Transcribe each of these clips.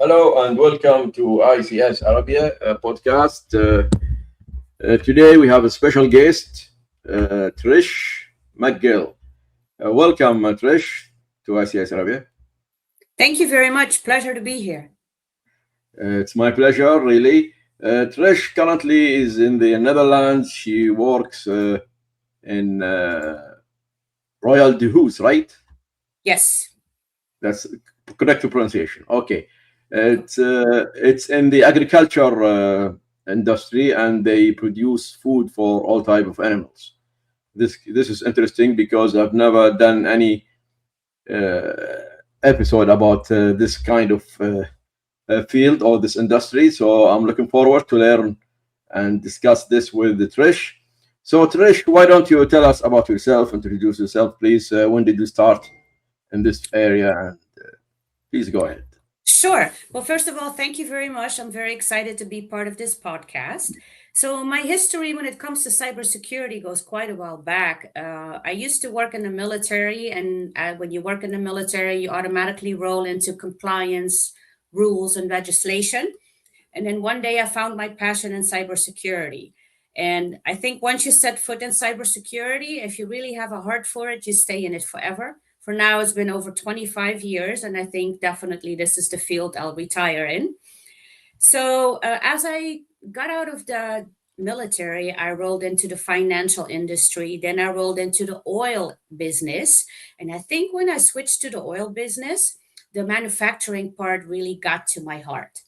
Hello and welcome to ICS Arabia podcast. Today we have a special guest, Trish McGill. Welcome, Trish, to ICS Arabia. Thank you very much. Pleasure to be here. It's my pleasure, really. Trish currently is in the Netherlands. She works in Royal de Hoes, right? Yes. That's correct pronunciation. Okay. It's in the agriculture industry, and they produce food for all type of animals. This is interesting because I've never done any episode about this kind of field or this industry. So I'm looking forward to learn and discuss this with Trish. So Trish, why don't you tell us about yourself? Introduce yourself, please. When did you start in this area? And please go ahead. Sure. Well, first of all, thank you very much. I'm very excited to be part of this podcast. So, my history when it comes to cybersecurity goes quite a while back. I used to work in the military, and when you work in the military, you automatically roll into compliance, rules, and legislation. And then one day I found my passion in cybersecurity. And I think once you set foot in cybersecurity, if you really have a heart for it, you stay in it forever. For now, it's been over 25 years, and I think definitely this is the field I'll retire in. So, as I got out of the military, I rolled into the financial industry. Then I rolled into the oil business. And I think when I switched to the oil business, the manufacturing part really got to my heart.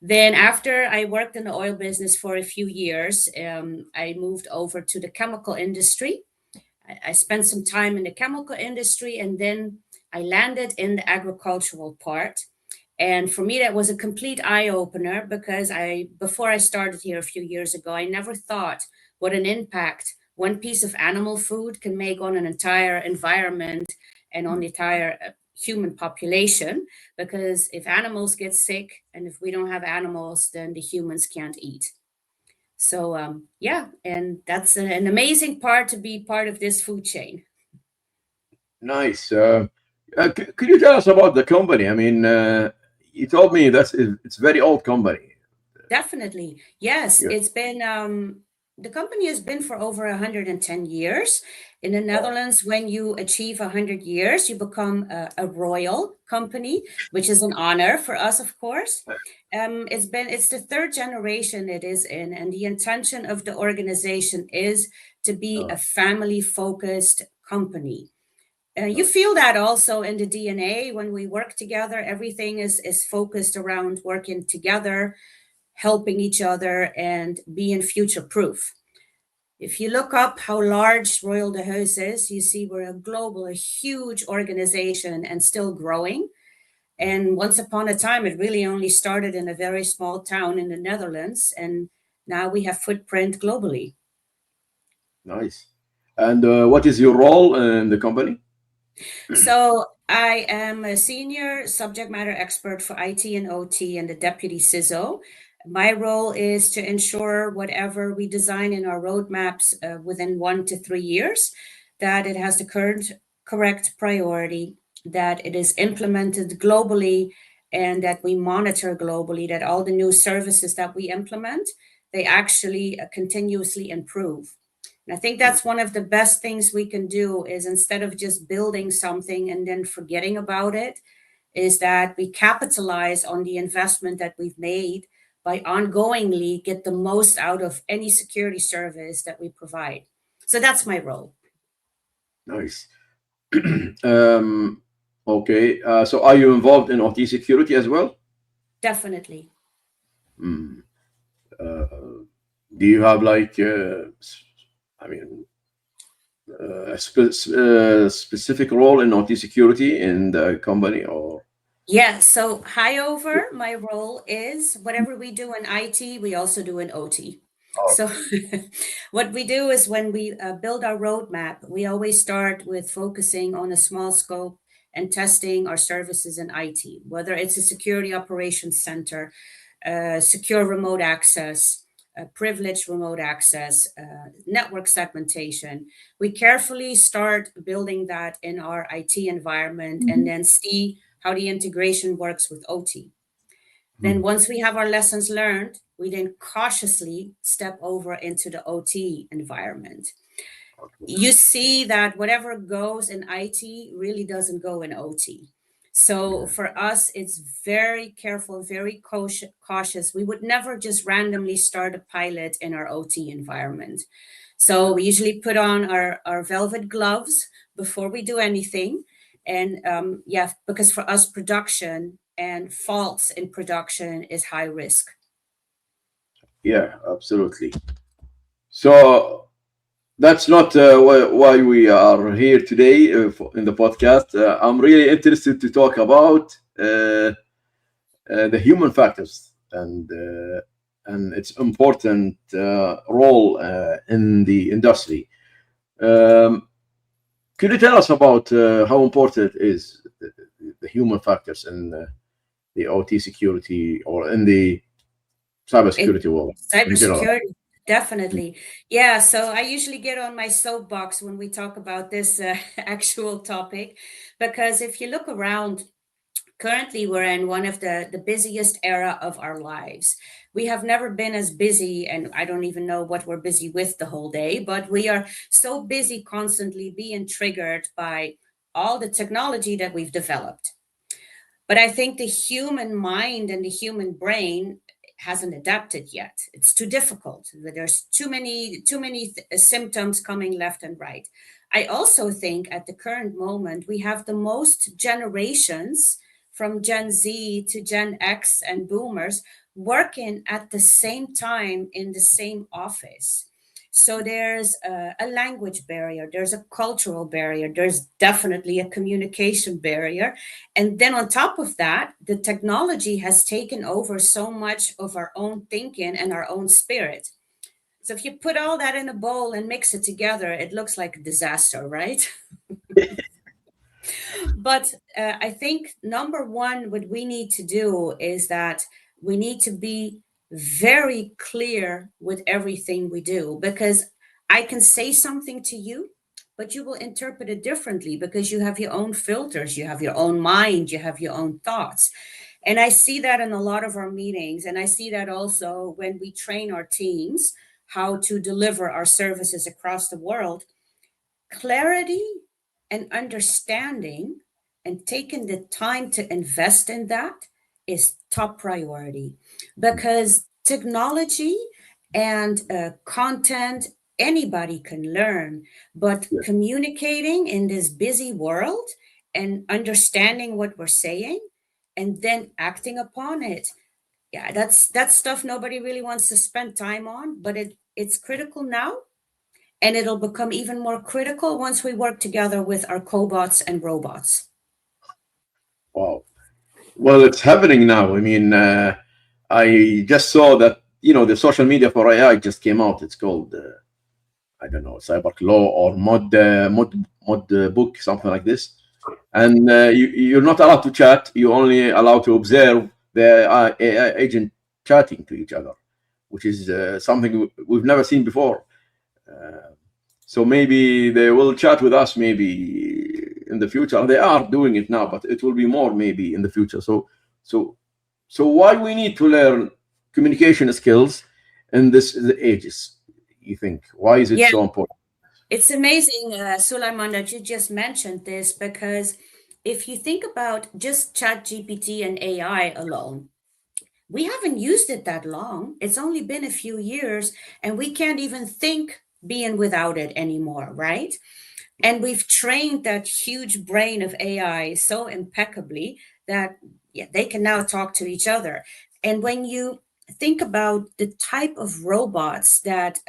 Then, after I worked in the oil business for a few years, I moved over to the chemical industry. I spent some time in the chemical industry, and then I landed in the agricultural part. And for me, that was a complete eye opener because before I started here a few years ago, I never thought what an impact one piece of animal food can make on an entire environment and on the entire human population. Because if animals get sick and if we don't have animals, then the humans can't eat. So, yeah, and that's an amazing part to be part of this food chain. Nice. Could you tell us about the company? I mean, you told me it's a very old company. Definitely. Yes, Yeah. it's been the company has been for over 110 years. In the Netherlands, when you achieve 100 years, you become a royal company, which is an honor for us, of course. It's the third generation it is in, and the intention of the organization is to be a Oh, family focused company. You nice. feel that also in the DNA when we work together. Everything is focused around working together, helping each other, and being future proof. If you look up how large Royal de Heus is, you see we're a global, a huge organization and still growing. And once upon a time, it really only started in a very small town in the Netherlands, and now we have footprint globally. Nice. And what is your role in the company? So I am a senior subject matter expert for IT and OT and the deputy CISO. My role is to ensure whatever we design in our roadmaps within 1 to 3 years, that it has the current correct priority, that it is implemented globally, and that we monitor globally that all the new services that we implement, they actually continuously improve. And I think that's one of the best things we can do is instead of just building something and then forgetting about it, is that we capitalize on the investment that we've made by ongoingly get the most out of any security service that we provide. So that's my role. Nice. um, okay. So are you involved in OT security as well? Definitely. Mm. Uh, do you have like, I mean, specific role in OT security in the company or? Yeah, so high over, my role is whatever we do in IT, we also do in OT. Oh, So, what we do is when we build our roadmap, we always start with focusing on a small scope and testing our services in IT, whether it's a security operations center, secure remote access, privileged remote access, network segmentation. We carefully start building that in our IT environment and then see how the integration works with OT. Then once we have our lessons learned, we then cautiously step over into the OT environment. You see that whatever goes in IT really doesn't go in OT. So for us, it's very careful, very cautious. We would never just randomly start a pilot in our OT environment. So we usually put on our velvet gloves before we do anything. And yeah, because for us, production and faults in production is high risk. Yeah, absolutely. So that's not why we are here today in the podcast. I'm really interested to talk about the human factors and its important role in the industry. Um, could you tell us about how important is the human factors in the OT security or in the In cybersecurity world in general? cybersecurity, definitely. Yeah, so I usually get on my soapbox when we talk about this actual topic, because if you look around, currently we're in one of the busiest era of our lives. We have never been as busy, and I don't even know what we're busy with the whole day, but we are so busy constantly being triggered by all the technology that we've developed. But I think the human mind and the human brain hasn't adapted yet. It's too difficult. There's too many symptoms coming left and right. I also think at the current moment we have the most generations from Gen Z to Gen X and boomers working at the same time in the same office. So there's a language barrier, there's a cultural barrier, there's definitely a communication barrier, and then on top of that, the technology has taken over so much of our own thinking and our own spirit. So if you put all that in a bowl and mix it together, it looks like a disaster, right? But I think number one, what we need to do is that we need to be very clear with everything we do, because I can say something to you, but you will interpret it differently because you have your own filters, you have your own mind, you have your own thoughts. And I see that in a lot of our meetings. And I see that also when we train our teams how to deliver our services across the world. Clarity and understanding and taking the time to invest in that is top priority, because technology and content anybody can learn, but Yeah. communicating in this busy world and understanding what we're saying and then acting upon it, yeah, that's stuff nobody really wants to spend time on, but it's critical now, and it'll become even more critical once we work together with our cobots and robots. Wow. Well, it's happening now. I mean, I just saw that the social media for AI just came out. It's called I don't know, cyber law or mod book, something like this. And you're not allowed to chat. You're only allowed to observe the AI agent chatting to each other, which is something we've never seen before. Uh, so maybe they will chat with us maybe in the future. They are doing it now, but it will be more maybe in the future. So so why we need to learn communication skills in this the ages? You think why is it Yeah, so important? it's amazing, Sulaiman, that you just mentioned this, because if you think about just ChatGPT and AI alone, we haven't used it that long. It's only been a few years, and we can't even think being without it anymore, right? And we've trained that huge brain of AI so impeccably that, yeah, they can now talk to each other. And when you think about the type of robots that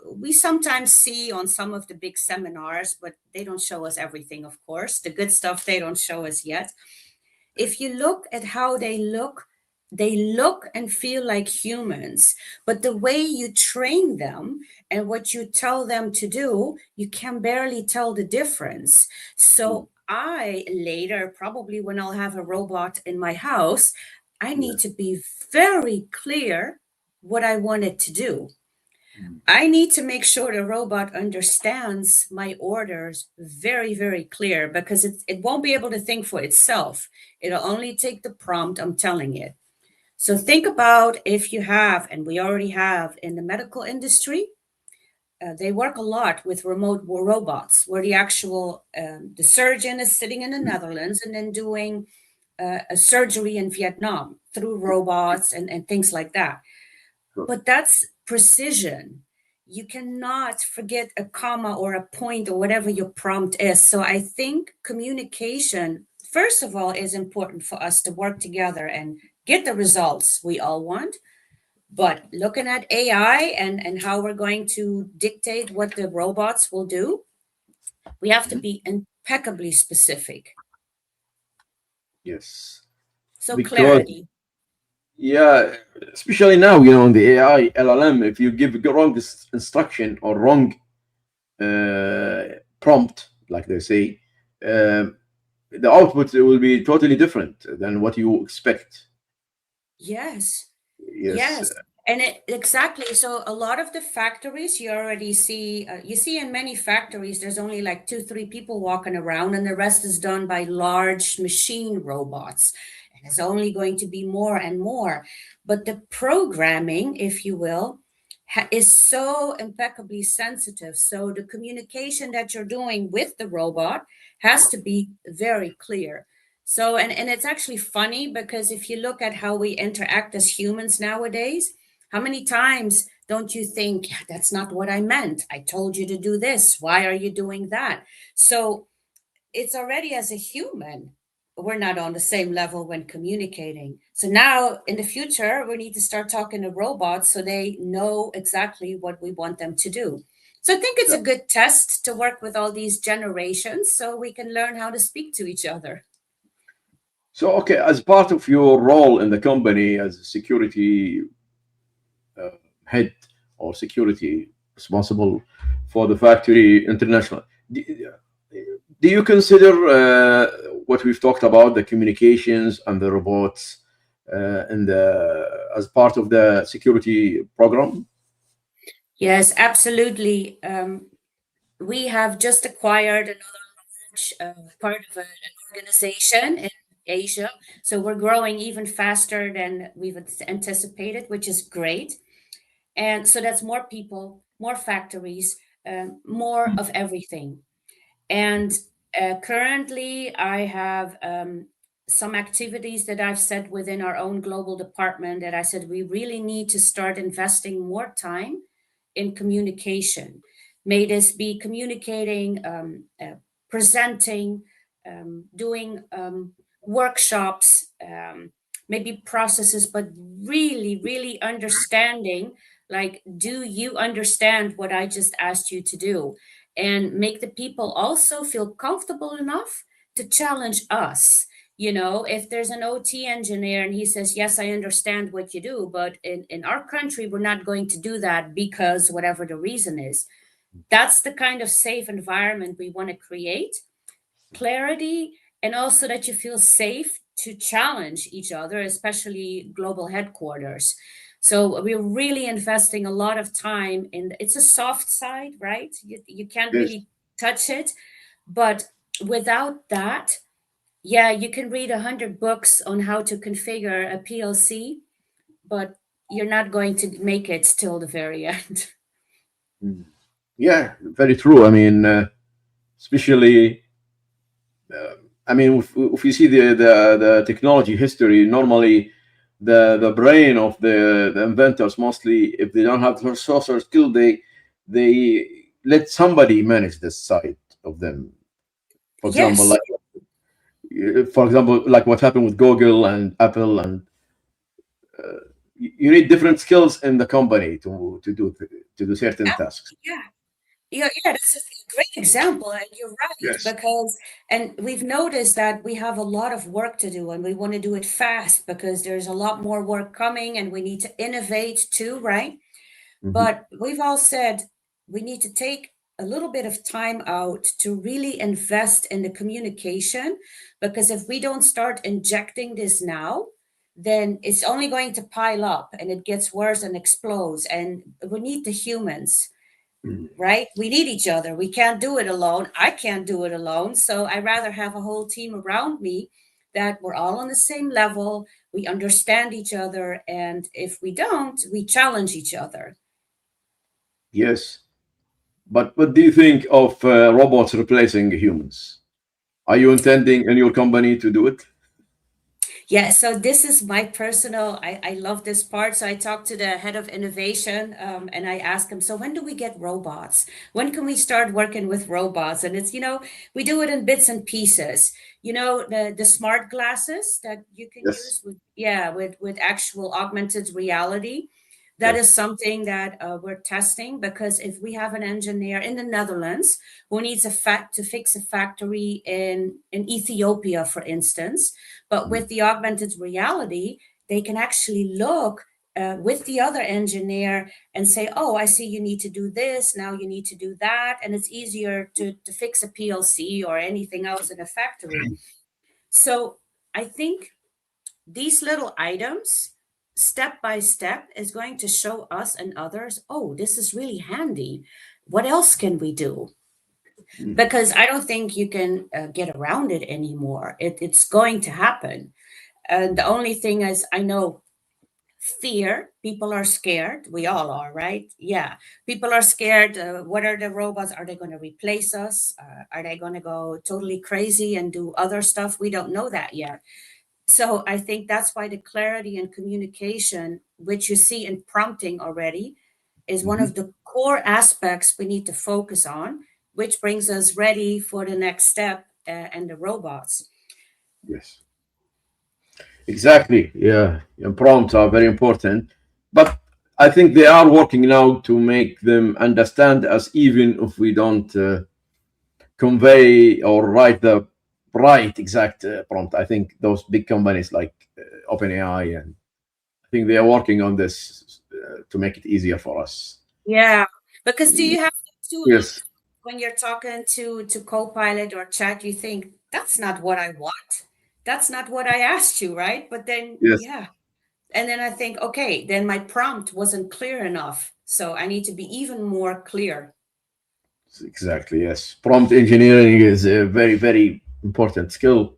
we sometimes see on some of the big seminars, but they don't show us everything, of course. The good stuff they don't show us yet. If you look at how they look and feel like humans, but the way you train them and what you tell them to do, you can barely tell the difference. So I later, probably when I'll have a robot in my house, I Yeah. need to be very clear what I want it to do. I need to make sure the robot understands my orders very, very clear, because it won't be able to think for itself. It'll only take the prompt I'm telling it. So think about if you have, and we already have in the medical industry, they work a lot with remote robots, where the actual the surgeon is sitting in the Netherlands and then doing a surgery in Vietnam through robots and things like that. Sure. But that's precision. You cannot forget a comma or a point or whatever your prompt is. So I think communication, first of all, is important for us to work together and get the results we all want. But looking at AI and how we're going to dictate what the robots will do, we have to Mhm. be impeccably specific. Yes, So because clarity. yeah, especially now, in the AI LLM, if you give a wrong instruction or wrong prompt, like they say, um, the output will be totally different than what you expect. Yes. Yes. Yes, and exactly. So a lot of the factories you already see, you see in many factories, there's only like two, three people walking around, and the rest is done by large machine robots. And it's only going to be more and more. But the programming, if you will, is so impeccably sensitive. So the communication that you're doing with the robot has to be very clear. So, and it's actually funny because if you look at how we interact as humans nowadays, how many times don't you think, "Yeah, that's not what I meant? I told you to do this. Why are you doing that?" So it's already as a human, we're not on the same level when communicating. So now in the future, we need to start talking to robots so they know exactly what we want them to do. So I think it's Yeah. a good test to work with all these generations so we can learn how to speak to each other. So, okay, as part of your role in the company as a security uh, head or security responsible for the factory international, do, do you consider what we've talked about, the communications and the robots, in the as part of the security program? Yes, absolutely. We have just acquired another large part of an organization in Asia. So we're growing even faster than we've anticipated, which is great. And so that's more people, more factories, more of everything. And currently, I have some activities that I've set within our own global department that I said we really need to start investing more time in communication. May this be communicating, presenting, doing workshops, maybe processes, but really, really understanding, like, do you understand what I just asked you to do? And make the people also feel comfortable enough to challenge us. If there's an OT engineer and he says, "Yes, I understand what you do, but in our country, we're not going to do that because whatever the reason is." That's the kind of safe environment we want to create, clarity, and also that you feel safe to challenge each other, especially global headquarters. So we're really investing a lot of time in it's a soft side, right? You can't Yes. really touch it, but without that, yeah, you can read 100 books on how to configure a PLC, but you're not going to make it till the very end. Mm. Yeah, very true. I mean, especially if you see the technology history, normally the brain of the inventors, mostly if they don't have the resource or skill, they let somebody manage this side of them. For example, Yes. like what happened with Google and Apple, and you need different skills in the company to do certain tasks. Yeah. Yeah, that's a great example, and you're right Yes. because, and we've noticed that we have a lot of work to do, and we want to do it fast because there's a lot more work coming, and we need to innovate too, right? Hmm. But we've all said we need to take a little bit of time out to really invest in the communication because if we don't start injecting this now, then it's only going to pile up and it gets worse and explodes. And we need the humans, right? We need each other. We can't do it alone. I can't do it alone. So I rather have a whole team around me that we're all on the same level, we understand each other, and if we don't, we challenge each other. Yes. But what do you think of robots replacing humans? Are you intending in your company to do it? Yeah, so this is my personal, I love this part. So I talked to the head of innovation, and I asked him, so when do we get robots? When can we start working with robots? And it's, we do it in bits and pieces. The smart glasses that you can Yes. use with, yeah, with actual augmented reality. That is Yes. something that we're testing, because if we have an engineer in the Netherlands who needs a fact to fix a factory in Ethiopia, for instance, but Mhm. with the augmented reality, they can actually look with the other engineer and say, oh, I see you need to do this, now you need to do that. And it's easier to fix a PLC or anything else in a factory. So I think these little items, step by step, is going to show us and others, oh, this is really handy. What else can we do? Mm. Because I don't think you can get around it anymore. It's going to happen. And the only thing is, I know fear. People are scared. We all are, right? Yeah. People are scared. What are the robots? Are they going to replace us? Are they going to go totally crazy and do other stuff? We don't know that yet. So I think that's why the clarity and communication, which you see in prompting already, is one Mhm. of the core aspects we need to focus on, which brings us ready for the next step and the robots. Yes. Exactly. Yeah. And prompts are very important. But I think they are working now to make them understand us, even if we don't convey or write the right exact prompt. I think those big companies like OpenAI, and I think they are working on this to make it easier for us. Yeah, because do you have that too, like Yes. when you're talking to Copilot or Chat, you think that's not what I want. That's not what I asked you, right? But then, Yes. yeah. And then I think, okay, then my prompt wasn't clear enough. So I need to be even more clear. Exactly. Yes. Prompt engineering is a very, very important skill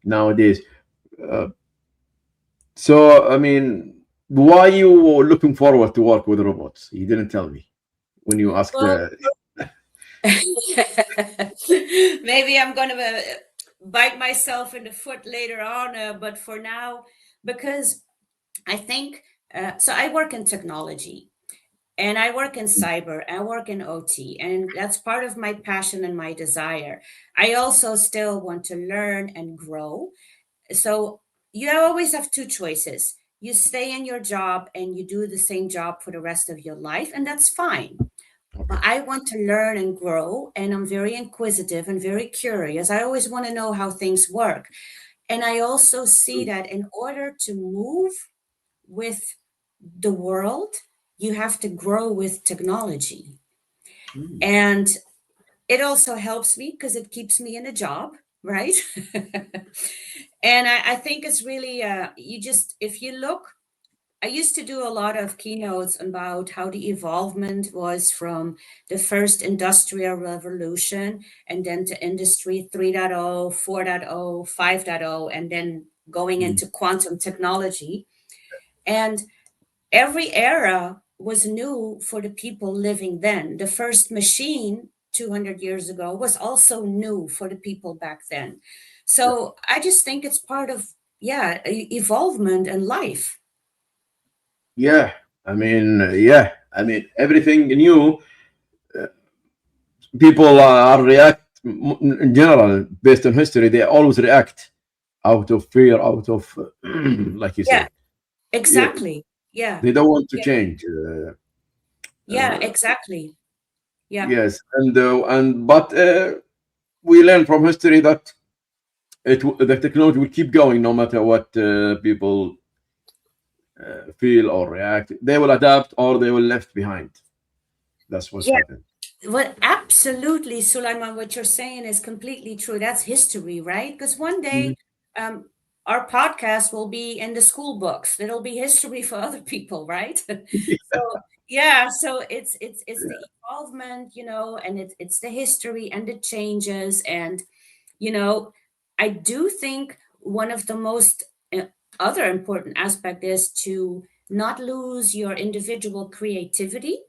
nowadays. Uh, so, I mean, why you looking forward to work with robots? You didn't tell me when you asked. Well, maybe I'm going to bite myself in the foot later on, but for now, because I think so, I work in technology. And I work in cyber, I work in OT, and that's part of my passion and my desire. I also still want to learn and grow. So you always have two choices. You stay in your job and you do the same job for the rest of your life, and that's fine. Okay. But I want to learn and grow, and I'm very inquisitive and very curious. I always want to know how things work. And I also see that in order to move with the world, you have to grow with technology. Mm. And it also helps me because it keeps me in a job, right? And I think it's really, if you look, I used to do a lot of keynotes about how the evolvement was from the first industrial revolution and then to industry 3.0, 4.0, 5.0, and then going Mm. into quantum technology. And every era was new for the people living then. The first machine 200 years ago was also new for the people back then. So I just think it's part of, yeah, evolvement and life. Yeah. I mean, yeah. I mean, everything new. People are react in general based on history. They always react out of fear, out of like you Yeah, said. Yeah. exactly. Yeah. They don't want to Yeah. change. Yeah, exactly. Yeah. Yes, and but we learn from history that the technology will keep going no matter what people feel or react. They will adapt or they will left behind. That's what's Yeah. happened. Well, absolutely, Sulaiman, what you're saying is completely true. That's history, right? Because one Mhm. day um, our podcast will be in the school books. It'll be history for other people, right? So yeah, so it's the evolvement, and it's the history and the changes, and you know, I do think one of the most other important aspect is to not lose your individual creativity,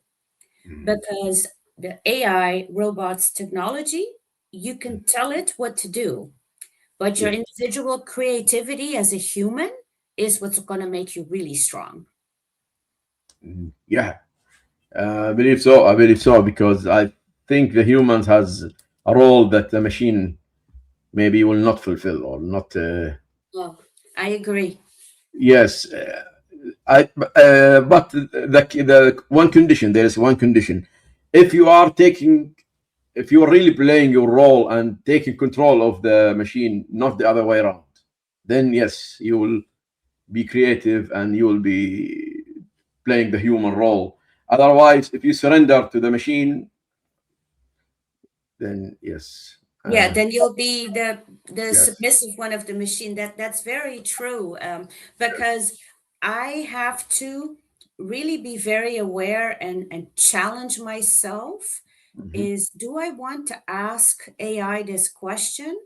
Mm. because the AI, robots, technology, you can tell it what to do, but your Yeah. individual creativity as a human is what's going to make you really strong. Yeah. I believe so. I believe so because I think the humans has a role that the machine maybe will not fulfill or not. Well, I agree. Yes, but the one condition, there is one condition. If you are taking, if you are really playing your role and taking control of the machine, not the other way around, then yes, you will be creative and you will be playing the human role. Otherwise, if you surrender to the machine, then yes, Yeah, then you'll be the yes. submissive one of the machine. That's very true. Because I have to really be very aware and challenge myself. Mhm. Is, do I want to ask AI this question,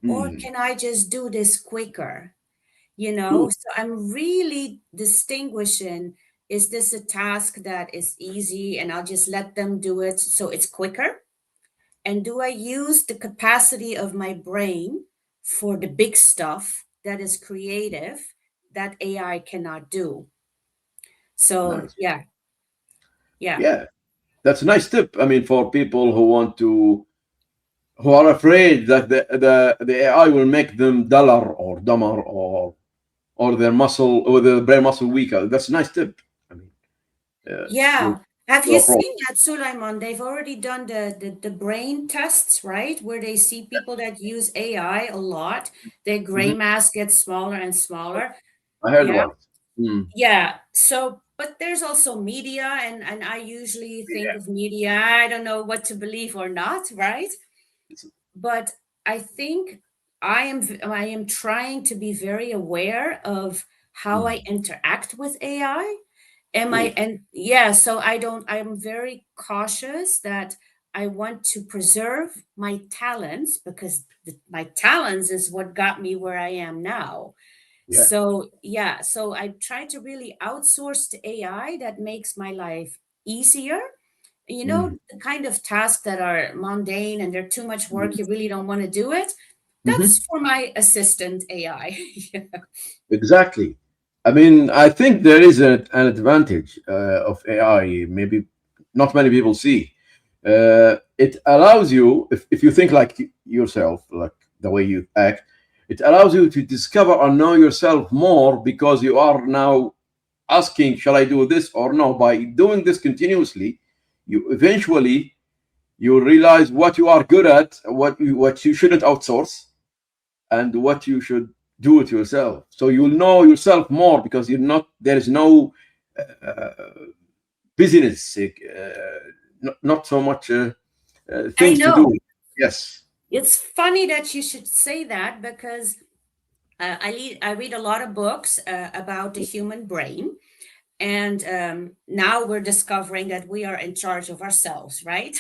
or Mm. can I just do this quicker? You know, Cool. so I'm really distinguishing, is this a task that is easy and I'll just let them do it so it's quicker? And do I use the capacity of my brain for the big stuff that is creative that AI cannot do? So, Nice. yeah, yeah. Yeah, that's a nice tip. I mean, for people who want to, who are afraid that the AI will make them duller or dumber or their muscle or their brain muscle weaker. That's a nice tip. I mean, your Yeah. Have you your approach. seen that, Sulaiman? They've already done the brain tests, right? Where they see people that use AI a lot, their gray Mhm. mass gets smaller and smaller. I heard Yeah. about it. Mm. Yeah. So, but there's also media, and I usually think of media. I don't know what to believe or not, right? But I think I am trying to be very aware of how I Mm. interact with AI. Am I, Cool. and yeah, so I don't, I'm very cautious that I want to preserve my talents, because my talents is what got me where I am now. Yeah. So yeah, so I try to really outsource to AI that makes my life easier. You Mm. know, the kind of tasks that are mundane and they're too much work, you really don't want to do it. Mm-hmm. That's for my assistant AI. Yeah. Exactly. I mean, I think there is an advantage of AI. Maybe not many people see. It allows you, if you think like yourself, like the way you act, it allows you to discover and know yourself more because you are now asking, shall I do this or no? By doing this continuously, you eventually you realize what you are good at, what you shouldn't outsource, and what you should do it yourself. So you'll know yourself more because you're not there is no uh, business, not so much I things to do. know. Yes. It's funny that you should say that, because I read a lot of books about the human brain. And now we're discovering that we are in charge of ourselves, right?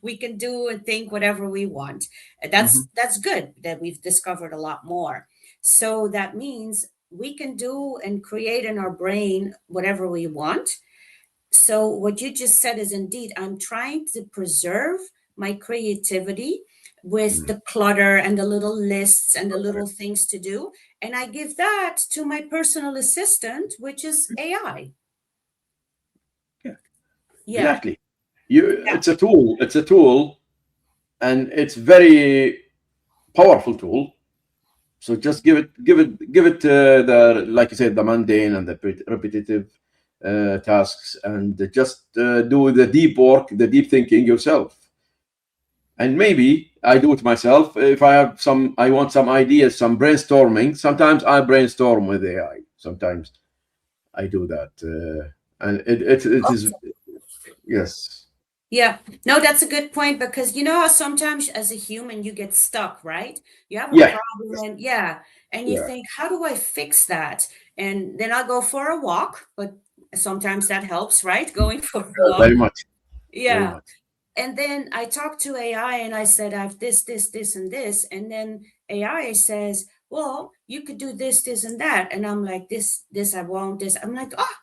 We can do and think whatever we want. Mhm. That's good that we've discovered a lot more. So that means we can do and create in our brain whatever we want. So what you just said is, indeed, I'm trying to preserve my creativity with Mm. the clutter and the little lists and the little things to do. And I give that to my personal assistant, which is AI. Yeah, Yeah. exactly. You, Yeah. it's a tool. It's a tool, and it's very powerful tool. So just give it the like you said, the mundane and the repetitive tasks, and just do the deep work, the deep thinking yourself. And maybe I do it myself. If I have some, I want some ideas, some brainstorming. Sometimes I brainstorm with AI. Sometimes I do that, and it is Awesome. yes, Yeah. No, that's a good point, because you know how sometimes as a human you get stuck, right? You have a yeah, problem, and yeah, and you yeah, think, how do I fix that? And then I'll go for a walk, but sometimes that helps, right? Going for a walk. very much, very Yeah. much. And then I talked to AI and I said, I have this, this, this, and this. And then AI says, well, you could do this, this, and that. And I'm like, this, I won't, this. I'm like, oh,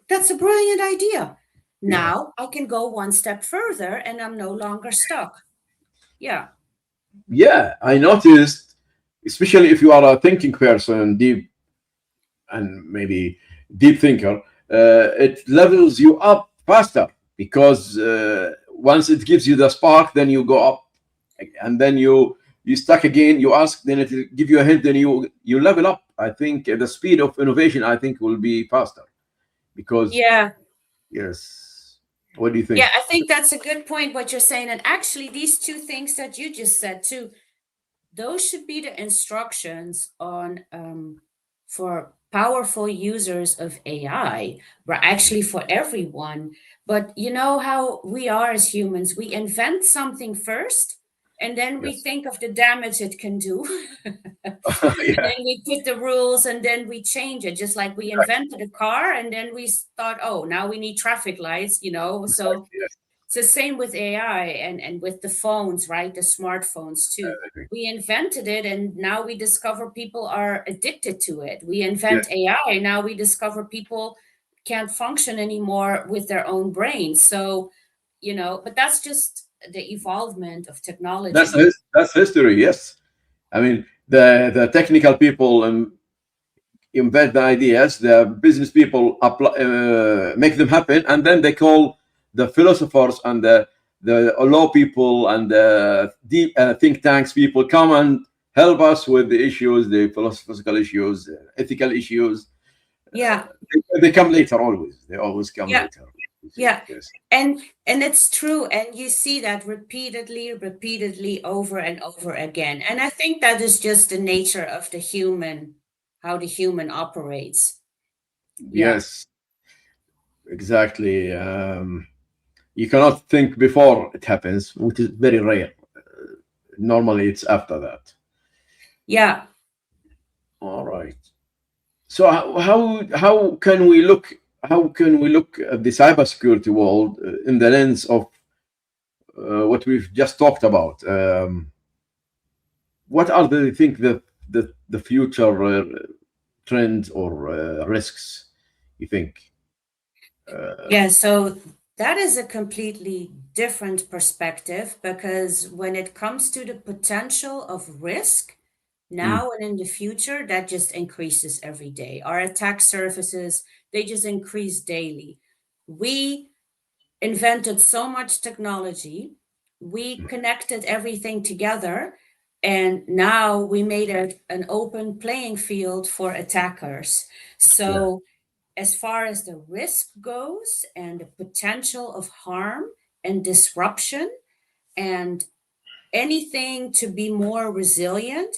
that's a brilliant idea. Yeah. Now I can go one step further and I'm no longer stuck. Yeah. Yeah, I noticed, especially if you are a thinking person, deep and maybe deep thinker, it levels you up faster because once it gives you the spark, then you go up, and then you stuck again. You ask, then it will give you a hint, then you level up. I think the speed of innovation, I think, will be faster because Yeah. yes. What do you Yeah. think? I think that's a good point, what you're saying. And actually, these two things that you just said too, those should be the instructions on for powerful users of AI, but actually for everyone. But you know how we are as humans, we invent something first and then we Yes. think of the damage it can do. And Yeah. then we put the rules and then we change it, just like we invented a car and then we thought, oh, now we need traffic lights, so Yes. it's the same with AI and with the phones, right? The smartphones too. We invented it and now we discover people are addicted to it. We invent Yes. AI, now we discover people can't function anymore with their own brains. So, but that's just the evolvement of technology. That's history. Yes. I mean, the technical people invent the ideas, the business people apply, make them happen, and then they call the philosophers and the law people and the deep think tanks people come and help us with the issues, the philosophical issues, ethical issues. Yeah. They come later always. They always come Yeah. later. Yeah. Yes. And it's true, and you see that repeatedly over and over again. And I think that is just the nature of the human, how the human operates. Yeah. Yes. Exactly. You cannot think before it happens, which is very rare. Normally, it's after that. Yeah. All right. So how can we look at the cybersecurity world in the lens of what we've just talked about? What are the think the future trends or risks? You think? Yeah. So that is a completely different perspective because when it comes to the potential of risk, Mm, now and in the future, that just increases every day. Our attack surfaces, they just increase daily. We invented so much technology, we connected everything together, and now we made it an open playing field for attackers. yeah. So, as far as the risk goes and the potential of harm and disruption, and anything to be more resilient,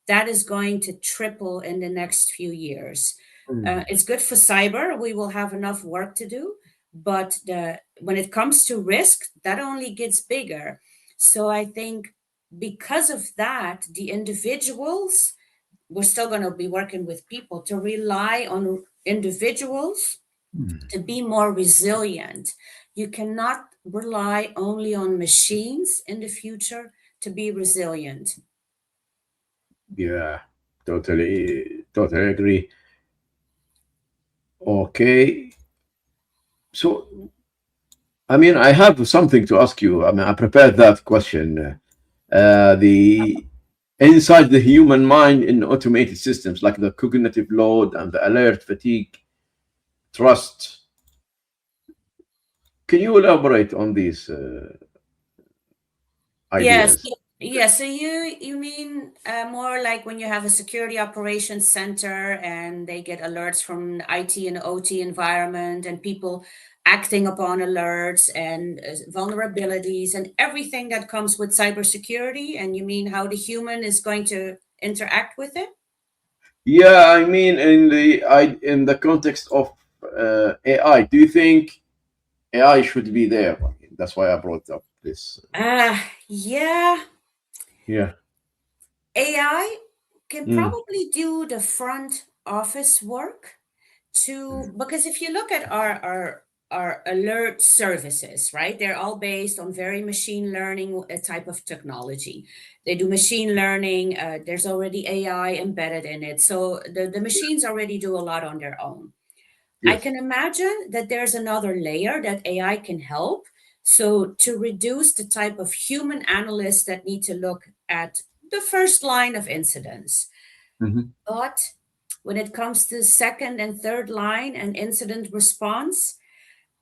that is going to triple in the next few years. Mm, It's good for cyber. We will have enough work to do, but when it comes to risk, that only gets bigger. So I think because of that, the individuals, we're still going to be working with people to rely on individuals mm. to be more resilient. You cannot rely only on machines in the future to be resilient. Yeah. Totally agree. Okay. So I mean, I have something to ask you. I mean, I prepared that question. The inside the human mind in automated systems, like the cognitive load and the alert fatigue, trust. Can you elaborate on these Yes. ideas? Yeah, so you mean more like when you have a security operations center and they get alerts from the IT and OT environment and people acting upon alerts and vulnerabilities and everything that comes with cybersecurity, and you mean how the human is going to interact with it? Yeah, I mean, in the context of AI, do you think AI should be there? That's why I brought up this. Yeah, Yeah. AI can Mm, probably do the front office work to, because if you look at our are alert services, right? They're all based on very machine learning type of technology. They do machine learning. There's already AI embedded in it. So the machines already do a lot on their own. I Yes. can imagine that there's another layer that AI can help. So to reduce the type of human analysts that need to look at the first line of incidents. Mhm. But when it comes to second and third line and incident response,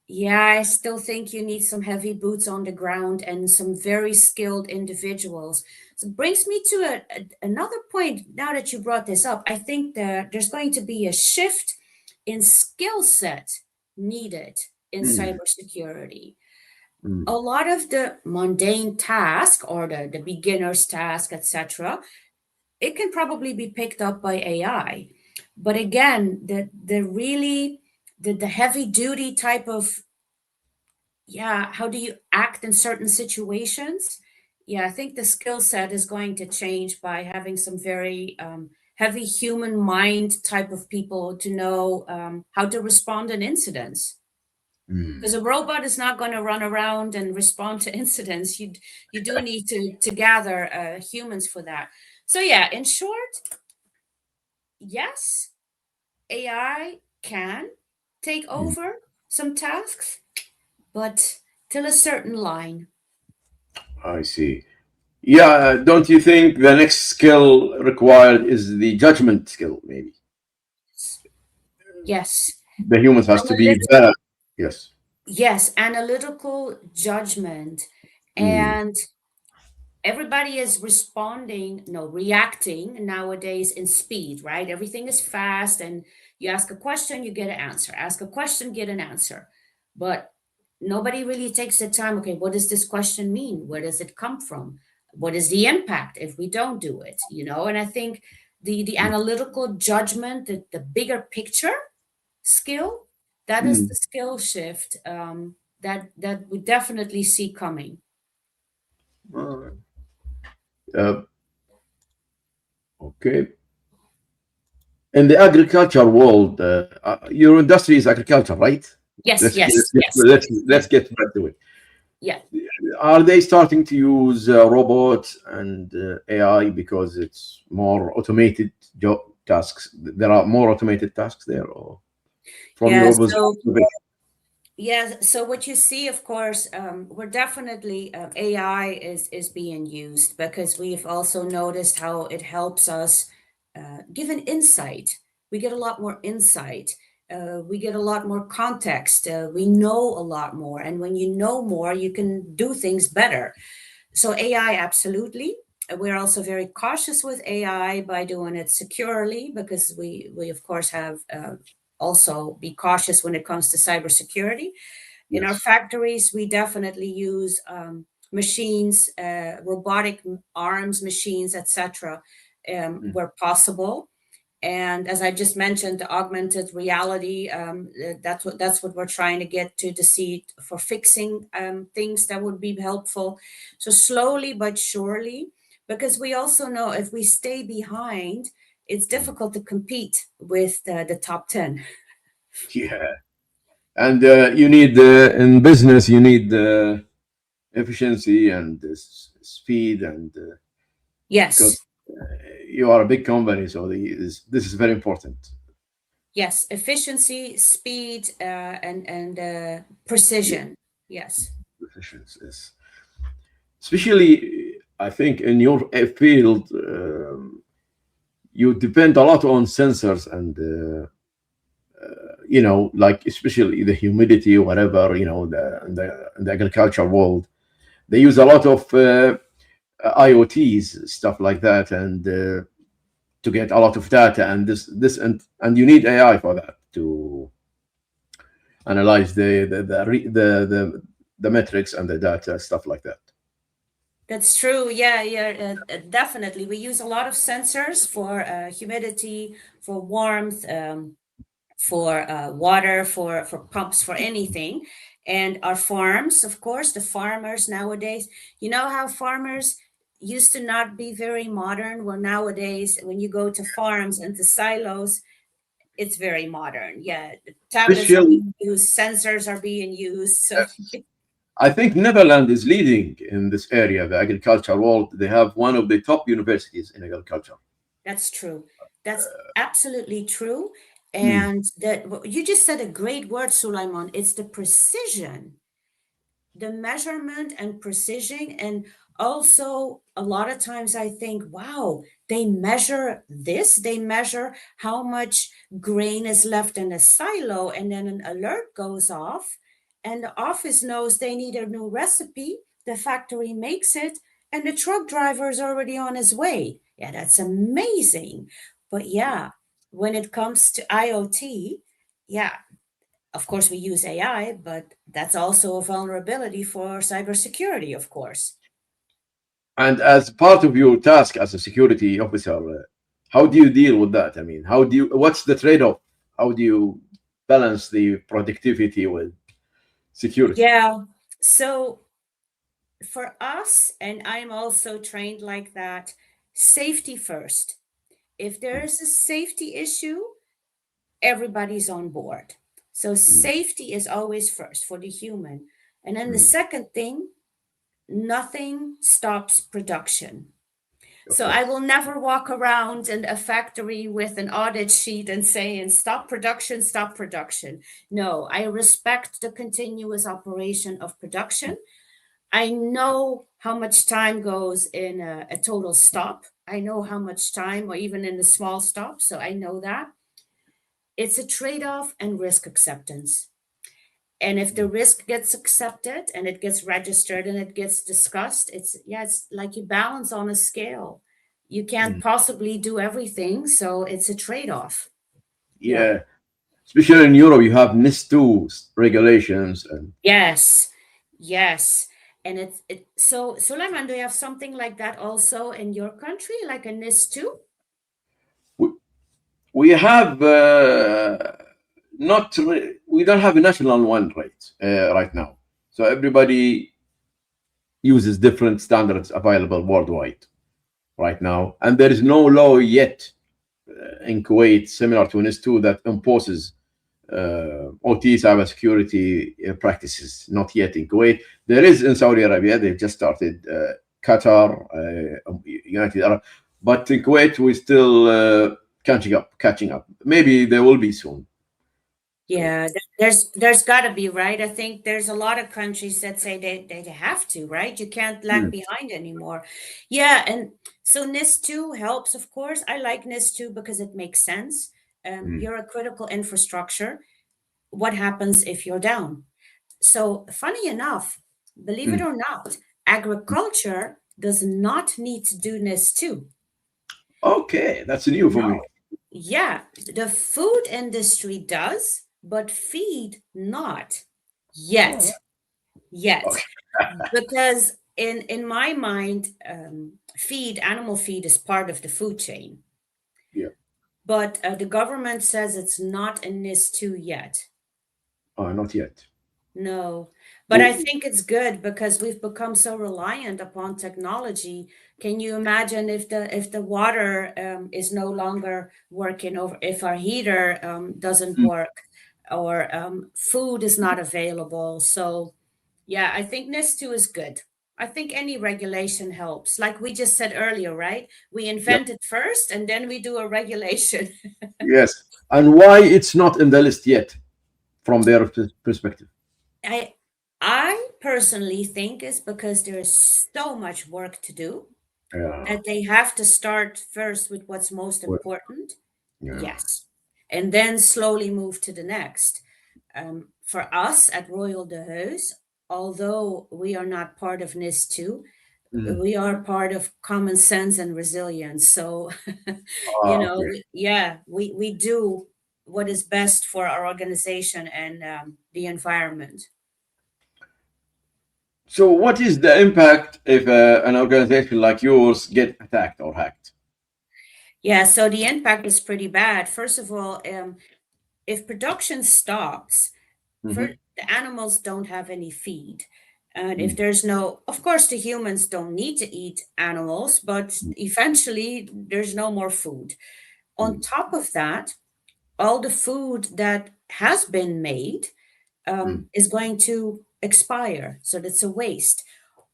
yeah, I still think you need some heavy boots on the ground and some very skilled individuals. So it brings me to another point now that you brought this up. I think that there's going to be a shift in skill set needed in Mm. cybersecurity. A Mm. lot of the mundane task or the beginner's task, etc., it can probably be picked up by AI. But again, the really the heavy duty type of, yeah, how do you act in certain situations? Yeah, I think the skill set is going to change by having some very heavy human mind type of people to know how to respond in incidents. Because Mm. a robot is not going to run around and respond to incidents. You do need to gather humans for that. So yeah, in short, yes, AI can take Mm. over some tasks, but till a certain line. I see. Yeah, don't you think the next skill required is the judgment skill? Maybe Yes. the humans has to be better. Yes. Yes, analytical judgment. Mm. And everybody is responding, no, reacting nowadays in speed, right? Everything is fast, and you ask a question, you get an answer. Ask a question, get an answer. But nobody really takes the time. Okay, what does this question mean? Where does it come from? What is the impact if we don't do it? And I think the Mm. analytical judgment, the bigger picture skill, that is Mm. the skill shift that we definitely see coming. All right. Uh, okay. In the agriculture world, your industry is agriculture, right? Yes, Let's get, yes, let's yes, let's yeah, let's get right to it. yeah. Are they starting to use robots and AI because it's more automated job tasks? There are more automated tasks there, or from Yeah, your so observation? yeah, so what you see, of course, we're definitely AI is being used because we've also noticed how it helps us give an insight. We get a lot more insight. We get a lot more context. We know a lot more, and when you know more, you can do things better. So AI, absolutely. We're also very cautious with AI by doing it securely because we of course have also be cautious when it comes to cybersecurity. In our Yes. factories, we definitely use machines, robotic arms, machines, etc., Mm. where possible. And as I just mentioned, the augmented reality, that's what we're trying to get to see for fixing things that would be helpful. So slowly but surely, because we also know if we stay behind, it's Mm. difficult to compete with the top 10. Yeah. And you need in business, you need efficiency and speed, and because Yes, you are a big company, so this is very important. yes, efficiency, speed, and Yeah, precision. Yes, efficiency is especially, I think, in your field, you depend a lot on sensors and like especially the humidity, whatever, in the agriculture world, they use a lot of IoTs, stuff like that, and to get a lot of data, and this and you need AI for that to analyze the metrics and the data, stuff like that. that's true. Yeah, yeah, definitely. We use a lot of sensors for humidity, for warmth, for water, for pumps, for anything. And our farms, of course, the farmers nowadays, you know how farmers used to not be very modern. Well, nowadays, when you go to farms and to silos, It's very modern. Yeah, tablets are Special, being used, sensors are being used. So yes. I think Netherlands is leading in this area, the agriculture world. They have one of the top universities in agriculture. that's true. That's absolutely true. Mm, And that you just said a great word, Sulaiman. It's the precision, the measurement and precision. And also a lot of times I think, wow, they measure this, they measure how much grain is left in a silo, and then an alert goes off and the office knows they need a new recipe, the factory makes it, and the truck driver is already on his way. Yeah, that's amazing. But yeah, when it comes to IoT, yeah, of course, we use AI, but that's also a vulnerability for cybersecurity, of course. and as part of your task as a security officer, how do you deal with that? I mean, how do you? What's the trade-off? How do you balance the productivity with security? Yeah. So for us, and I'm also trained like that, safety first. If there's a safety issue, everybody's on board. So Mm, safety is always first for the human. And then the mm, second thing, nothing stops production. of So I course. will never walk around in a factory with an audit sheet and saying, stop production, stop production. No, I respect the continuous operation of production. I know how much time goes in a total stop. I know how much time, or even in a small stop. So I know that. It's a trade off and risk acceptance. And if the risk gets accepted and it gets registered and it gets discussed, it's, yeah, it's like you balance on a scale. You can't Mm, possibly do everything, so it's a trade-off. Yeah. yeah, especially in Europe, you have NIS2 regulations, and Yes. Yes. And so Suleiman, do you have something like that also in your country, like a NIS too? we, we have not we don't have a national one right now. So everybody uses different standards available worldwide right now, and there is no law yet in Kuwait similar to NIS2 that imposes OT cybersecurity practices. Not yet in Kuwait. There is in Saudi Arabia. They've just started. Qatar, United Arab, but in Kuwait we still catching up. Catching up. Maybe there will be soon. So Yeah, there's got to be, right? I think there's a lot of countries that say they have to, right? You can't lag mm, behind anymore. Yeah, and so NIS2 helps, of course. I like NIS2 because it makes sense. mm, You're a critical infrastructure. What happens if you're down? So, funny enough, believe it mm. or not, agriculture does not need to do NIS2. Okay, that's new for me. No. Yeah, the food industry does, but feed not Oh, yet. Yet. okay. Because in my mind, feed, animal feed is part of the food chain. Yeah. But the government says it's not in this too yet. Not yet. No, but I Oh, think it's good because we've become so reliant upon technology. Can you imagine if the water is no longer working, or if our heater doesn't mm, work, or food is not available? So, yeah, I think NIS2 is good. I think any regulation helps. Like we just said earlier, right? We yep. invent it first and then we do a regulation. Yes. And why it's not in the list yet, from their perspective? I I personally think it's because there's so much work to do Yeah. that they have to start first with what's most Well, important. yeah. Yes. And then slowly move to the next. For us at Royal de Heus, although we are not part of NIS2, Mm. we are part of common sense and resilience. So, Okay. yeah, we do what is best for our organization and the environment. So, what is the impact if an organization like yours get attacked or hacked? Yeah, so the impact is pretty bad. First of all, if production stops, for Hmm. the animals don't have any feed. And if Mm. there's no, of course, the humans don't need to eat animals, but eventually there's no more food. On Mm. top of that, all the food that has been made Mm. is going to expire. So that's a waste.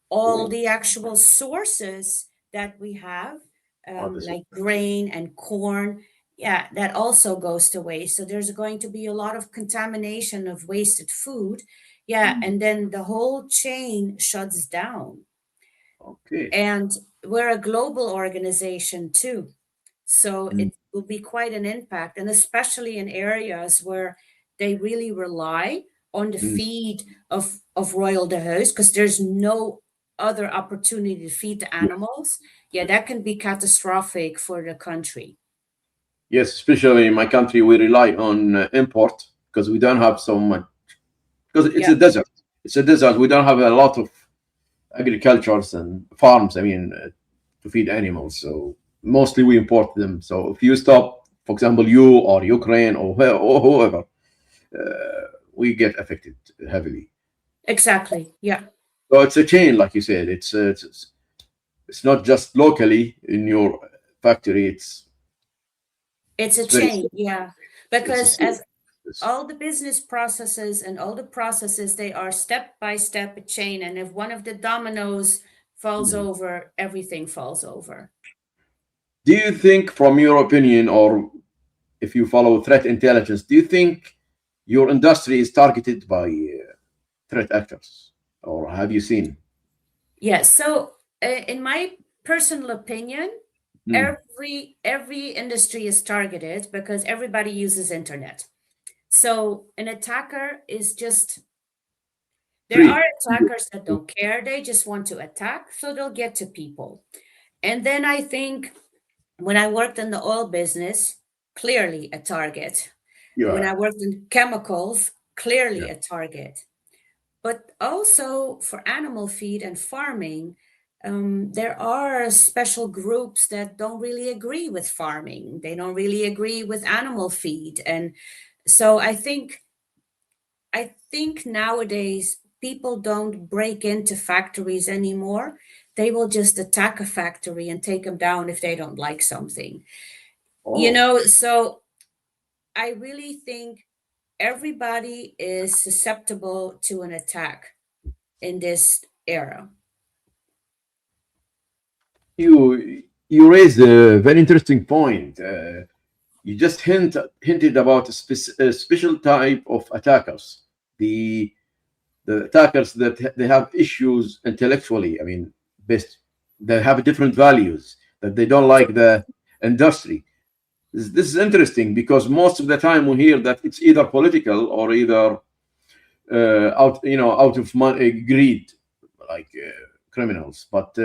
All Oh, the actual sources that we have, oh, this is, like grain and corn, yeah, that also goes to waste. So there's going to be a lot of contamination of wasted food. Yeah, mm, and then the whole chain shuts down. okay. And we're a global organization too. So Mm, it will be quite an impact, and especially in areas where they really rely on the mm. feed of Royal de Huis, because there's no other opportunity to feed the Yeah. animals. Yeah, that can be catastrophic for the country. Yes, especially in my country, we rely on import because we don't have so much, because it's Yeah, a desert. It's a desert. We don't have a lot of agricultures and farms, I mean, to feed animals. So mostly we import them. So if you stop, for example, you or Ukraine or, or whoever, we get affected heavily. exactly. Yeah, So it's a chain, like you said. It's not just locally in your factory. it's a It's very chain. Yeah, it's a because serious. as all the business processes and all the processes, they are step by step a chain, and if one of the dominoes falls Mm. over, everything falls over. Do you think, from your opinion, or if you follow threat intelligence, do you think your industry is targeted by threat actors, or have you seen? Yes. So, in my personal opinion, Mm. every industry is targeted because everybody uses internet. So, an attacker is just there are Free. attackers that don't care; they just want to attack, so they'll get to people. And then I think when I worked in the oil business, clearly a target. When Yeah. I worked in chemicals, clearly Yeah. a target. But also for animal feed and farming, there are special groups that don't really agree with farming. They don't really agree with animal feed. And so I think nowadays people don't break into factories anymore. They will just attack a factory and take them down if they don't like something. Oh, So I really think everybody is susceptible to an attack in this era. you raised a very interesting point. You just hinted about a special type of attackers. The the attackers that they have issues intellectually. I mean, best they have different values that they don't like the industry. This is interesting because most of the time we hear that it's either political or either out of money, greed, like criminals. But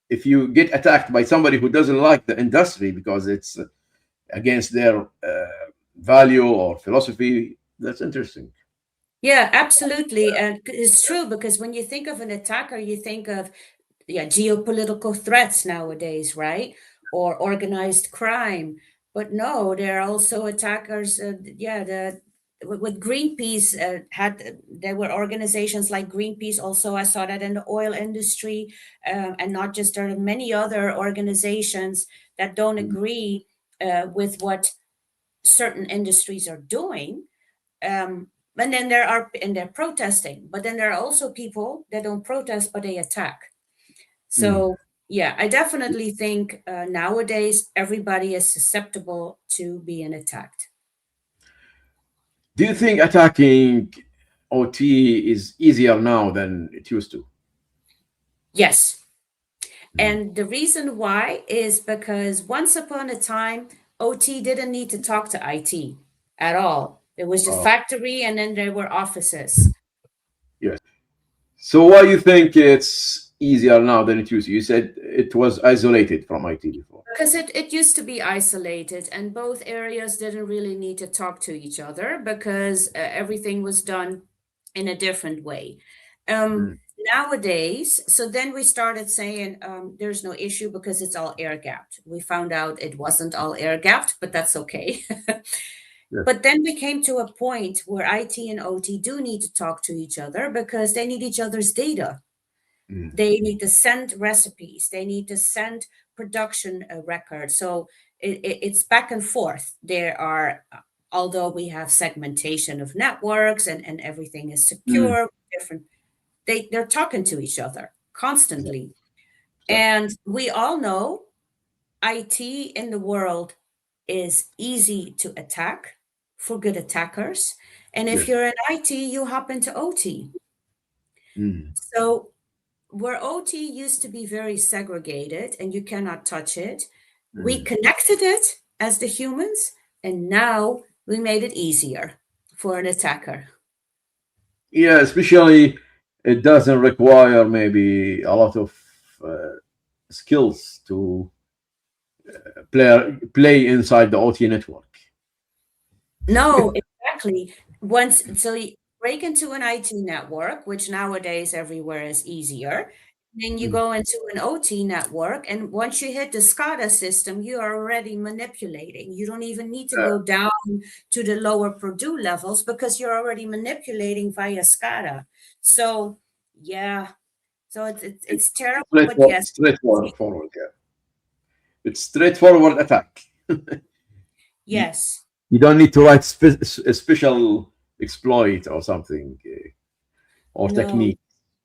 if you get attacked by somebody who doesn't like the industry because it's against their value or philosophy, that's interesting. Yeah, absolutely. And it's true because when you think of an attacker, you think of geopolitical threats nowadays, right? Or organized crime. But no, there are also attackers. With Greenpeace there were organizations like Greenpeace. Also, I saw that in the oil industry, and not just there are many other organizations that don't Mm, agree with what certain industries are doing. And then they're protesting, but then there are also people that don't protest but they attack. mm. So yeah, I definitely think nowadays everybody is susceptible to being attacked. Do you think attacking OT is easier now than it used to? Yes, Mm. and the reason why is because once upon a time OT didn't need to talk to IT at all. It was just Uh, factory and then there were offices. yes. So why you think it's easier now than it used to? You said it was isolated from IT before. Because it used to be isolated, and both areas didn't really need to talk to each other because everything was done in a different way. Mm. Nowadays, so then we started saying there's no issue because it's all air gapped. We found out it wasn't all air gapped, but that's okay. Yes. But then we came to a point where IT and OT do need to talk to each other because they need each other's data. Mm. They need to send recipes, they need to send production records. So it's back and forth. There are, although we have segmentation of networks and everything is Mm, secure, different, they're talking to each other exactly. constantly. Exactly. And we all know IT in the world is easy to attack for good attackers. And if Yes. you're in IT, you hop into OT. Mm, So where OT used to be very segregated and you cannot touch it, we mm. connected it as the humans, and now we made it easier for an attacker. Yeah, especially it doesn't require maybe a lot of uh, skills to play inside the OT network. No, exactly. Once, so you break into an IT network, which nowadays everywhere is easier. Then you Mm. go into an OT network, and once you hit the SCADA system, you are already manipulating. You don't even need to go down to the lower Purdue levels because you're already manipulating via SCADA. So, yeah, so it's terrible, but Straightforward, yes, straightforward. Yeah, it's straightforward attack. You, yes. you don't need to write a special exploit or something or No, technique.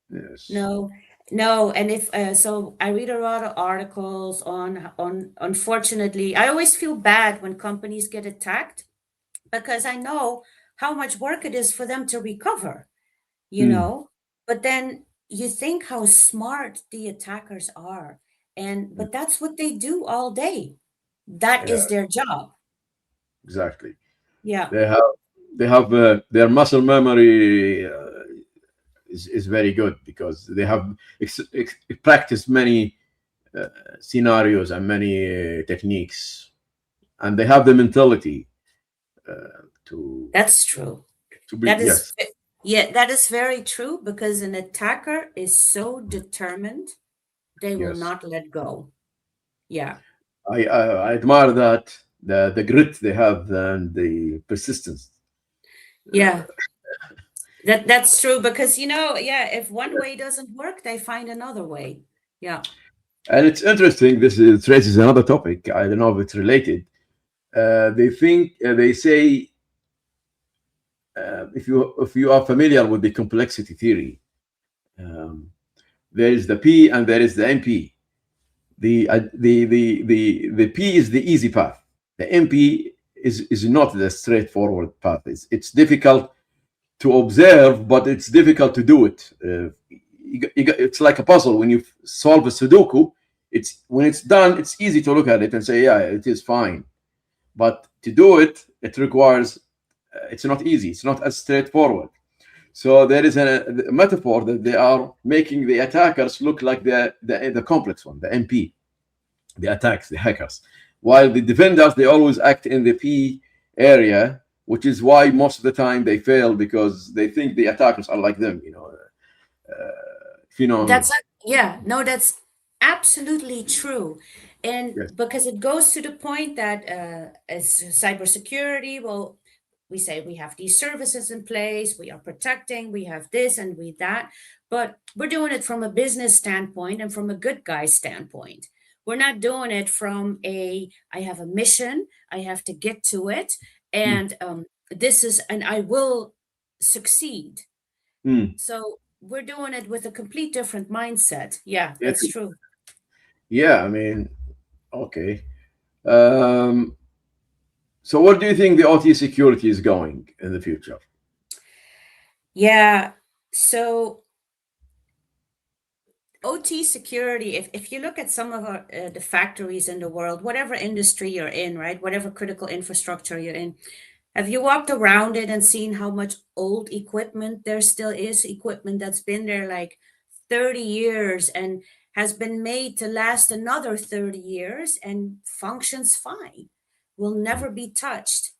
Yes. no, no. And if so, I read a lot of articles on. Unfortunately, I always feel bad when companies get attacked because I know how much work it is for them to recover. You Mm. know, but then you think how smart the attackers are, and Mm. but that's what they do all day. That Yeah, is their job. exactly. Yeah. They have their muscle memory is very good because they have practiced many uh, scenarios and many techniques, and they have the mentality to That's true. be, That is, yes, yeah, that is very true because an attacker is so determined, they will yes. not let go. Yeah. I admire that the grit they have and the persistence. Yeah. That's true because yeah, if one way doesn't work, they find another way. Yeah. And it's interesting. This raises another topic. I don't know if it's related. They say if you are familiar with the complexity theory, um, there is the P and there is the MP. The P is the easy path. The MP is not the straightforward path. It's difficult to observe, but it's difficult to do it. It's like a puzzle. When you solve a Sudoku, it's when it's done, it's easy to look at it and say, yeah, it is fine. But to do it, it requires. It's not easy. It's not as straightforward. So there is a metaphor that they are making the attackers look like the complex one, the MP, the attacks, the hackers, while the defenders they always act in the P area, which is why most of the time they fail because they think the attackers are like them. If you know what I mean. Yeah, no, that's absolutely true. And Yes. because it goes to the point that as cybersecurity, well, we say we have these services in place, we are protecting, we have this and we that, but we're doing it from a business standpoint and from a good guy standpoint. We're not doing it from I have a mission, I have to get to it, Mm. and and I will succeed. Mm. So we're doing it with a complete different mindset. Yeah, Yes. that's true. Yeah. I mean, okay. Um, so, where do you think the OT security is going in the future? Yeah. So OT security, if you look at some of the factories in the world, whatever industry you're in, right, whatever critical infrastructure you're in, have you walked around it and seen how much old equipment there still is? Equipment that's been there like 30 years and has been made to last another 30 years and functions fine, will never be touched.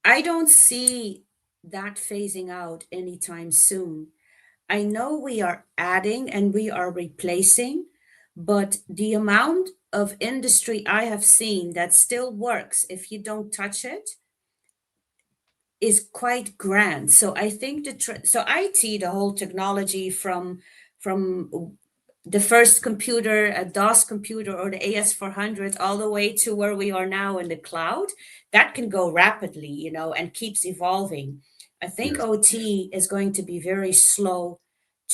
I don't see that phasing out anytime soon. I know we are adding and we are replacing, but the amount of industry I have seen that still works if you don't touch it is quite grand. So I think so IT, the whole technology from the first computer, a DOS computer or the AS400, all the way to where we are now in the cloud, that can go rapidly, and keeps evolving. I think Yes. OT is going to be very slow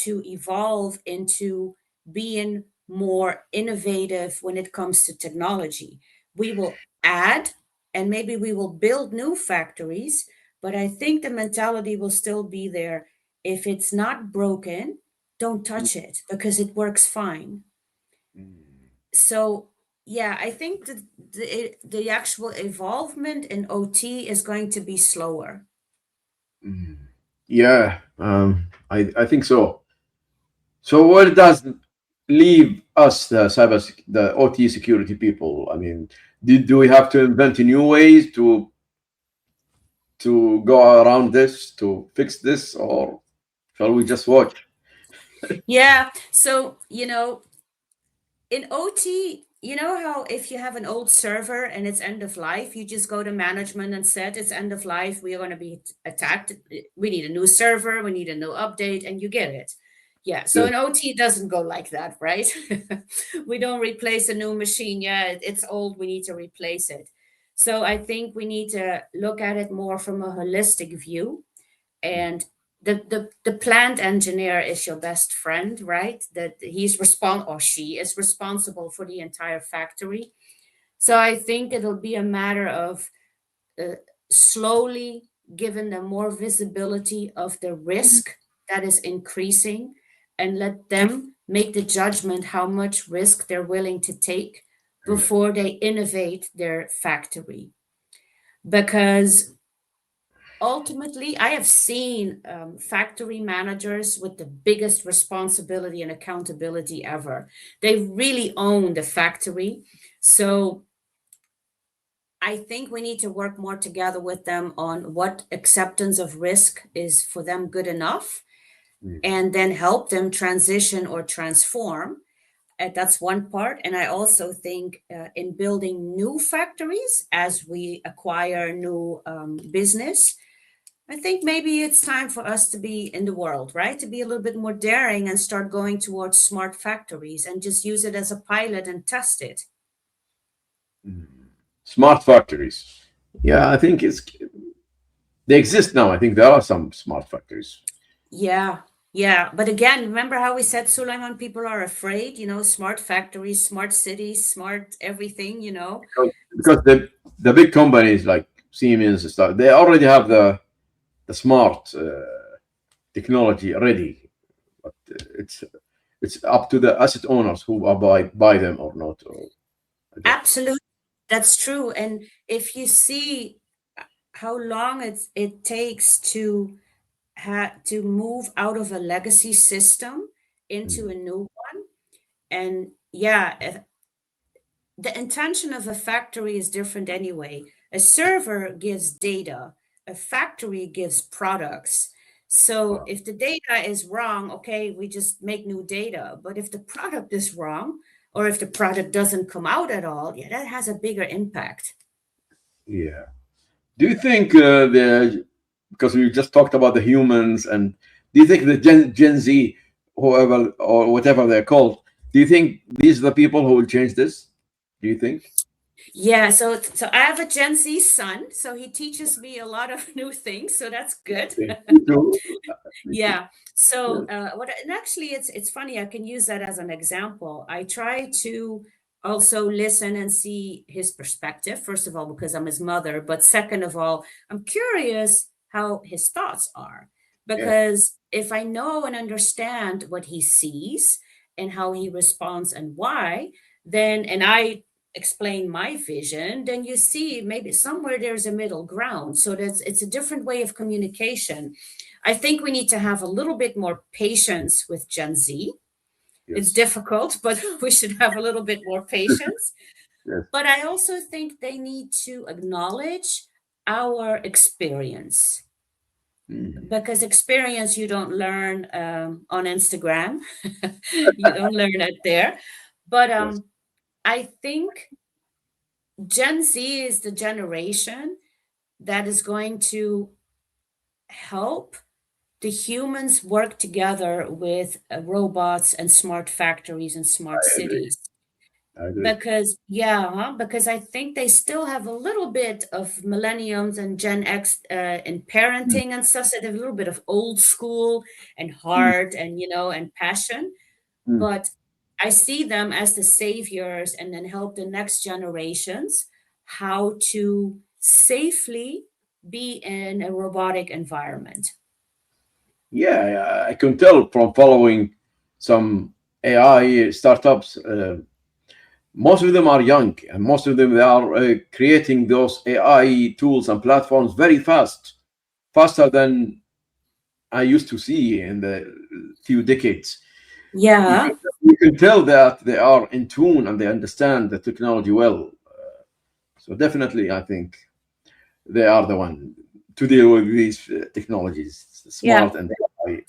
to evolve into being more innovative when it comes to technology. We will add and maybe we will build new factories, but I think the mentality will still be there. If it's not broken, don't touch it because it works fine. Mm. So, yeah, I think that the actual involvement in OT is going to be slower. Mm. Yeah, I think so. So what does leave us, the OT security people? I mean, do we have to invent new ways to go around this, to fix this, or shall we just watch? Yeah. So, in OT, you know how if you have an old server and it's end of life, you just go to management and said it's end of life, we are going to be attacked. We need a new server, we need a new update, and you get it. Yeah. So Yes. in OT, it doesn't go like that, right? We don't replace a new machine. Yeah, it's old, we need to replace it. So I think we need to look at it more from a holistic view, and the plant engineer is your best friend, right? That he's or she is responsible for the entire factory. So I think it'll be a matter of uh, slowly giving them more visibility of the risk that is increasing, and let them make the judgment how much risk they're willing to take Yeah. before they innovate their factory. Because ultimately, I have seen factory managers with the biggest responsibility and accountability ever. They really own the factory. So I think we need to work more together with them on what acceptance of risk is for them good enough, Mm. and then help them transition or transform. That's one part. And I also think in building new factories as we acquire new business, I think maybe it's time for us to be in the world, right? To be a little bit more daring and start going towards smart factories and just use it as a pilot and test it. Mm. Smart factories. Yeah, I think they exist now. I think there are some smart factories. Yeah, yeah. But again, remember how we said, Suleiman, people are afraid, smart factories, smart cities, smart everything. Because the big companies like Siemens and stuff, they already have the smart technology ready. But it's up to the asset owners who are buy them or not. Or adopt. Absolutely. That's true. And if you see how long it takes to move out of a legacy system into Mm. a new one. And yeah, the intention of a factory is different anyway. A server gives data, a factory gives products. So Wow. if the data is wrong, okay, we just make new data. But if the product is wrong, or if the product doesn't come out at all, yeah, that has a bigger impact. Yeah. Do you think the because we just talked about the humans, and do you think the Gen Z, whoever or whatever they're called, do you think these are the people who will change this? Do you think? Yeah, so I have a Gen Z son, so he teaches me a lot of new things, so that's good. Okay. Me too. Me too. Yeah. So Yes. and actually it's funny, I can use that as an example. I try to also listen and see his perspective, first of all, because I'm his mother, but second of all, I'm curious how his thoughts are. Yeah. Because if I know and understand what he sees and how he responds and why, then and I explain my vision, then you see maybe somewhere there's a middle ground. So that's it's a different way of communication. I think we need to have a little bit more patience with Gen Z. It's Yes. difficult, but we should have a little bit more patience. Yes. But I also think they need to acknowledge our experience, Mm. because experience you don't learn on Instagram. You don't learn it there. But Yes. I think Gen Z is the generation that is going to help the humans work together with robots and smart factories and smart I agree. cities. I agree. Because I think they still have a little bit of millenniums and Gen X in Mm, parenting and stuff. So they have a little bit of old school and mm, heart and and passion. mm. But I see them as the saviors and then help the next generations how to safely be in a robotic environment. Yeah, I can tell from following some AI startups. Most of them are young, and most of them they are creating those AI tools and platforms very fast, faster than I used to see in the few decades. You can, Yeah, you can tell that they are in tune and they understand the technology well. So definitely, I think they are the one to deal with these technologies, yeah, smart and AI.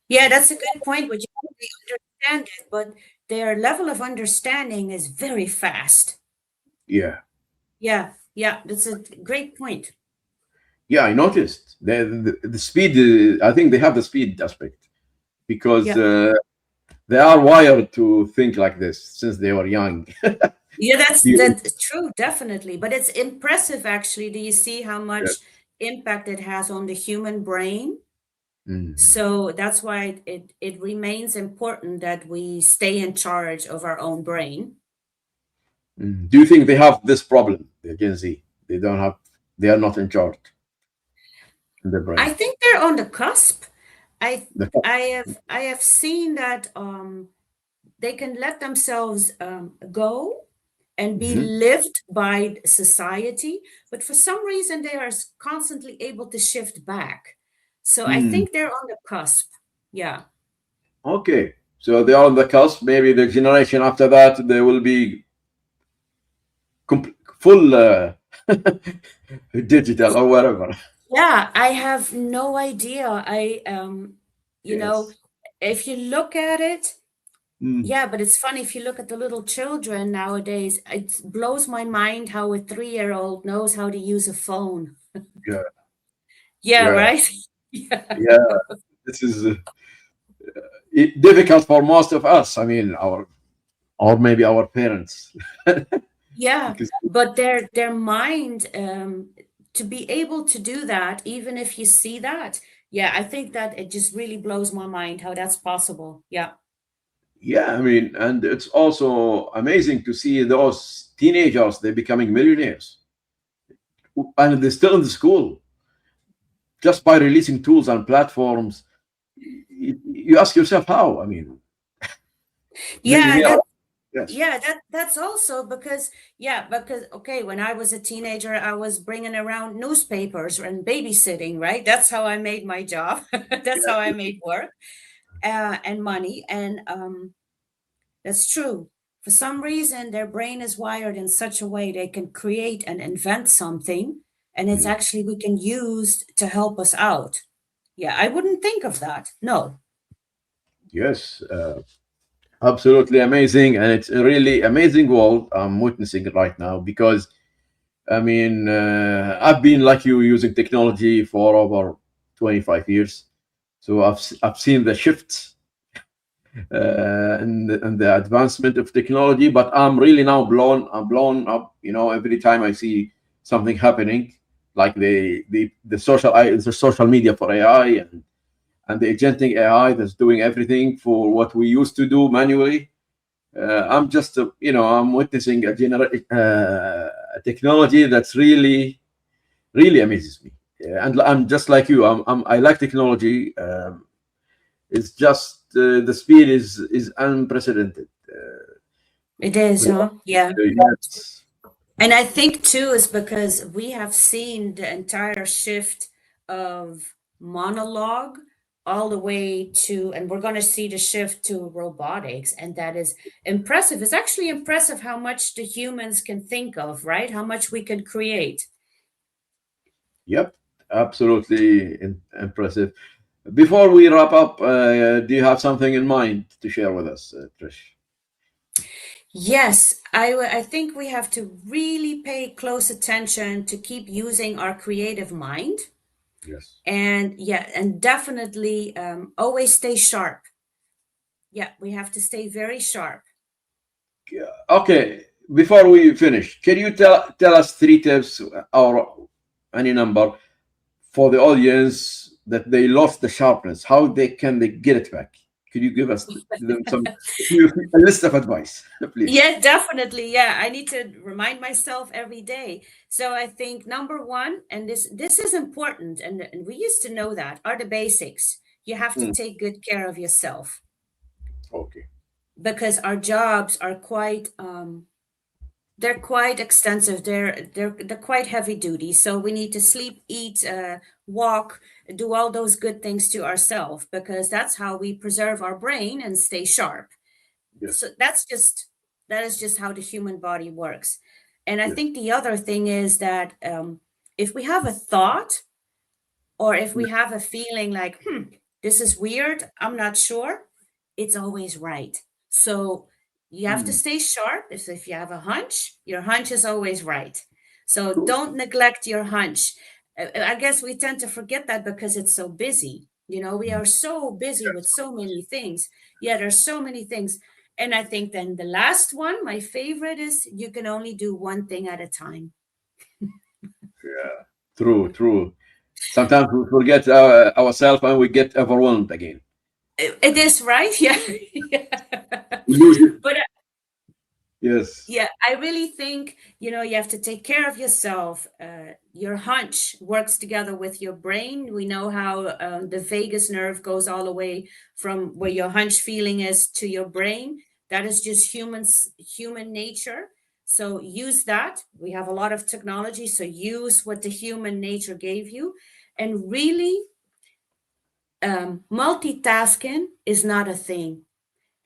yeah. That's a good point. Would you they understand it, but their level of understanding is very fast. Yeah, Yeah, yeah. That's a great point. yeah. I noticed the speed. I think they have the speed aspect because Yeah. they are wired to think like this since they were young. Yeah, that's You- that's true, definitely. But it's impressive actually. Do you see how much yes. impact it has on the human brain? Mhm. So that's why it remains important that we stay in charge of our own brain. Mhm. Do you think they have this problem, the Gen Z? They don't have. They are not in charge in their I brain. think they're on the cusp. I The, I have seen that they can let themselves go and be Mhm. lived by society, but for some reason they are constantly able to shift back. So I Mm. think they're on the cusp. Yeah. Okay, so they are on the cusp. Maybe the generation after that they will be full digital or whatever. Yeah, I have no idea. You know, Yes. if you look at it, Mm. yeah, but it's funny if you look at the little children nowadays, it blows my mind how a 3-year-old knows how to use a phone. Yeah. Yeah, Yeah. right? Yeah. Yeah. This is difficult for most of us. I mean, our or maybe our parents, Yeah, because but their mind to be able to do that, even if you see that, yeah, I think that it just really blows my mind how that's possible. Yeah. yeah, I mean, and it's also amazing to see those teenagers they're becoming millionaires, and they're still in the school just by releasing tools and platforms. You ask yourself how. I mean, Yeah, millionaire. Yes. that's also because okay, when I was a teenager, I was bringing around newspapers and babysitting, right? That's how I made my job. That's how I Yeah. made work and money, and that's true. For some reason, their brain is wired in such a way they can create and invent something, and it's Mm. actually we can use to help us out. Yeah, I wouldn't think of that. No. Yes. Absolutely amazing, and it's a really amazing world I'm witnessing right now because I mean, I've been like you using technology for over 25 years. So I've seen the shifts and the advancement of technology, but I'm really now I'm blown up, every time I see something happening, like the social media for AI and the agentic AI that's doing everything for what we used to do manually. I'm just, I'm witnessing a technology that's really amazes me. Yeah, and I'm just like you. I like technology. It's just the speed is unprecedented. It is, huh? Yeah. Yes. And I think too is because we have seen the entire shift of monologue all the way to, and we're going to see the shift to robotics, and that is impressive. It's actually impressive how much the humans can think of, right? How much we can create. Yep. Absolutely impressive. Before we wrap up, do you have something in mind to share with us, Trish? Yes, I think we have to really pay close attention to keep using our creative mind. Yes. And yeah, and definitely always stay sharp. Yeah, we have to stay very sharp. Okay. Before we finish, can you tell us three tips or any number for the audience that they lost the sharpness? How they get it back? Could you give us them some a list of advice, please? Yeah, definitely. Yeah, I need to remind myself every day. So I think number one, and this is important, and we used to know that, are the basics. You have to Hmm. take good care of yourself Okay. because our jobs are quite they're quite extensive. They're quite heavy duty. So we need to sleep, eat, walk, do all those good things to ourselves because that's how we preserve our brain and stay sharp. So Yes. that is just how the human body works. And I Yes. think the other thing is that if we have a thought or if we have a feeling like, this is weird, I'm not sure, it's always right. So you have to Hmm. stay sharp. If you have a hunch, your hunch is always right. So True. don't neglect your hunch. I guess we tend to forget that because it's so busy. You know, we are so busy with so many things. Yeah, there's so many things. And I think then the last one, my favorite, is you can only do one thing at a time. Yeah. True. True. Sometimes we forget ourselves and we get overwhelmed again. It is right. Yeah. Yeah. We lose it. But Yes. yeah, I really think, you have to take care of yourself. Your hunch works together with your brain. We know how the vagus nerve goes all the way from where your hunch feeling is to your brain. That is just human nature. So use that. We have a lot of technology. So use what the human nature gave you. And really, multitasking is not a thing.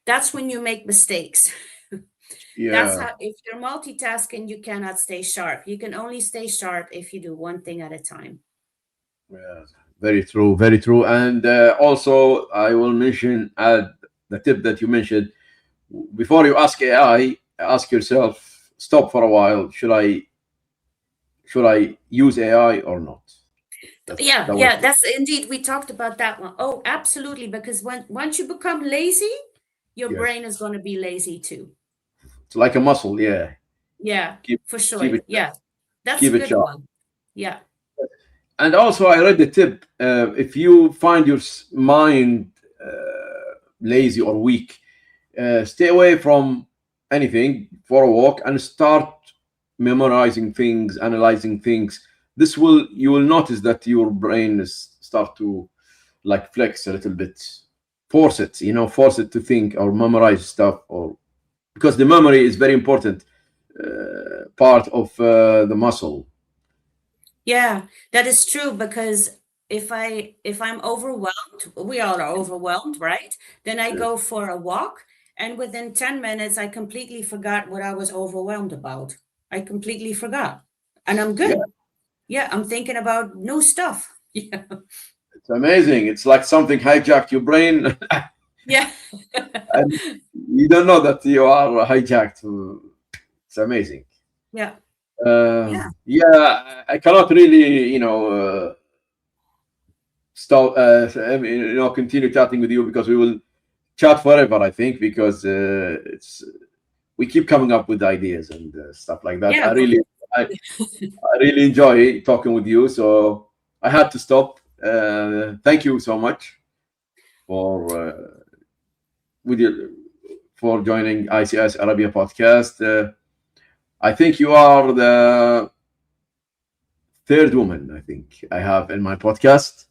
That's when you make mistakes. That's Yeah. how, if you're multitasking, you cannot stay sharp. You can only stay sharp if you do one thing at a time. Yeah. Very true. Very true. And also, I will mention the tip that you mentioned before you ask AI. Ask yourself, stop for a while. Should I use AI or not? Yeah, That was yeah, that's indeed. We talked about that one. Oh, absolutely. Because once you become lazy, your yes. brain is going to be lazy too. It's like a muscle. Yeah. Yeah, Keep for keep sure. it Yeah, that's a keep it good sharp. one. Yeah. And also, I read the tip: if you find your mind lazy or weak, stay away from anything for a walk and start memorizing things, analyzing things. This will you will notice that your brain is start to like flex a little bit. Force it to think or memorize stuff, or because the memory is very important part of the muscle. Yeah, that is true because if I'm overwhelmed, we all are overwhelmed, right? Then I Yes. go for a walk and within 10 minutes I completely forgot what I was overwhelmed about. I completely forgot. And I'm Yeah, good. Yeah, I'm thinking about new stuff. Yeah. it's amazing. It's like something hijacked your brain, Yeah. and you don't know that you are hijacked. It's amazing. Yeah. Yeah. Yeah, I cannot really, stop. Continue chatting with you because we will chat forever. I think because it's we keep coming up with ideas and stuff like that. Yeah, well, I really enjoy talking with you. So I had to stop. Thank you so much for with you for joining ICS Arabia podcast. I think you are the third woman I think I have in my podcast.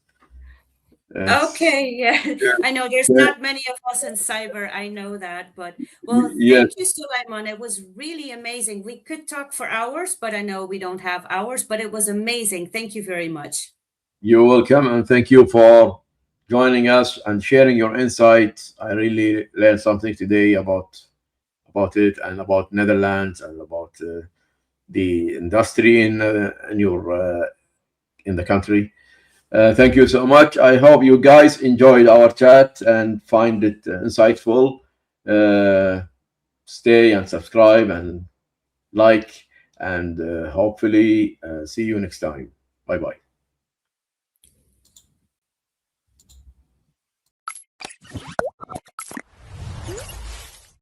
It's okay, yeah. I know there's yeah, not many of us in cyber. I know that, but well, yes, thank you, Sulaiman. It was really amazing. We could talk for hours, but I know we don't have hours, but it was amazing. Thank you very much. you're welcome and thank you for joining us and sharing your insights. I really learned something today about it and about Netherlands and about the industry in your in the country. Thank you so much. I hope you guys enjoyed our chat and find it insightful. Uh, Stay and subscribe and like, and hopefully see you next time. Bye bye.